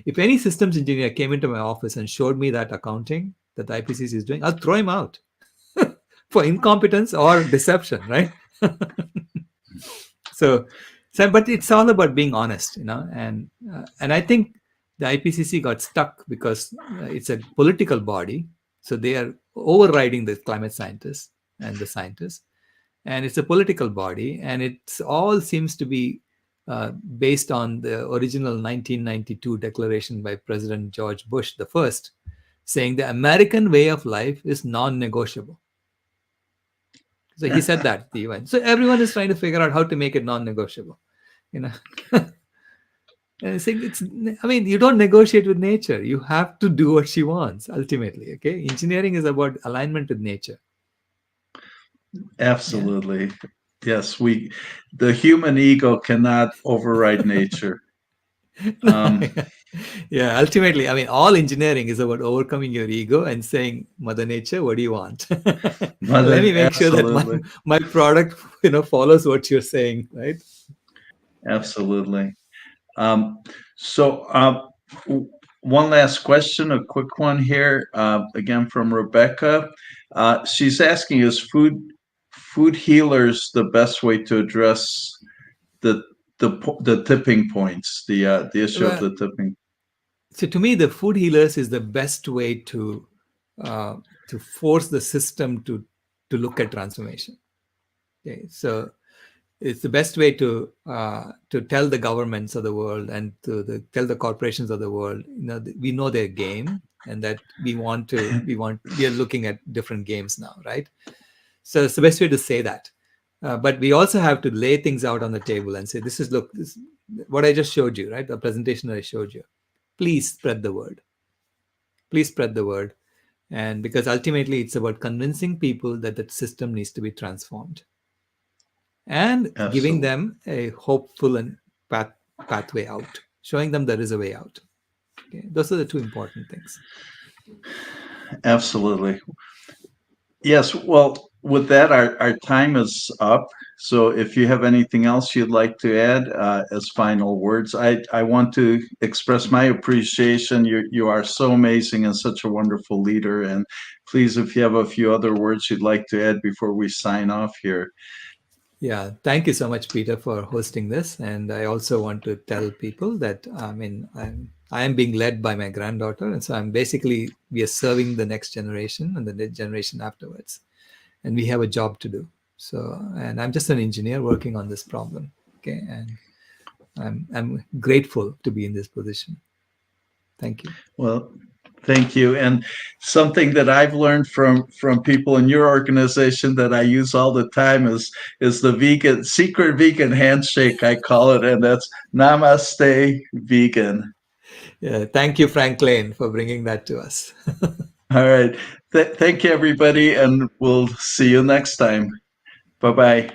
If any systems engineer came into my office and showed me that accounting that the IPCC is doing, I'll throw him out for incompetence or deception, right? so, but it's all about being honest, and I think the IPCC got stuck because it's a political body, so they are overriding the climate scientists and the scientists, and it's a political body, and it all seems to be based on the original 1992 declaration by President George Bush the first, saying the American way of life is non-negotiable. So he said that at the event. So everyone is trying to figure out how to make it non-negotiable. You know, and I think you don't negotiate with nature. You have to do what she wants ultimately. Okay, engineering is about alignment with nature. Yeah. Absolutely. Yes, the human ego cannot override nature. Um, Yeah, ultimately, I mean, all engineering is about overcoming your ego and saying, Mother Nature, what do you want? Let me make sure that my Absolutely, my product, follows what you're saying, right? absolutely. Um, so, one last question, a quick one here, again from Rebecca. She's asking, is food healers the best way to address the the tipping points, the issue of Well, the tipping? so to me, the food healers is the best way uh, to force the system to look at transformation. Okay, so it's the best way to tell the governments of the world and tell the corporations of the world, we know their game, and that we are looking at different games now, right? So it's the best way to say that. But we also have to lay things out on the table and say, this, what I just showed you, right? The presentation that I showed you. Please spread the word. Please spread the word. And because ultimately it's about convincing people that the system needs to be transformed and giving Absolutely, them a hopeful and pathway out, showing them there is a way out. Okay, those are the two important things. absolutely. Yes, well, with that, our time is up. So if you have anything else you'd like to add as final words, I want to express my appreciation. You are so amazing and such a wonderful leader. And please, if you have a few other words you'd like to add before we sign off here. Yeah, thank you so much, Peter, for hosting this. And I also want to tell people that I am being led by my granddaughter, and so we are serving the next generation and the next generation afterwards, and we have a job to do. So, and I'm just an engineer working on this problem. Okay, and I'm grateful to be in this position. Thank you. Well, thank you. And something that I've learned from people in your organization that I use all the time is the vegan secret vegan handshake, I call it, and that's Namaste vegan. Yeah, thank you, Frank Lane, for bringing that to us. All right. Thank you, everybody, and we'll see you next time. Bye bye.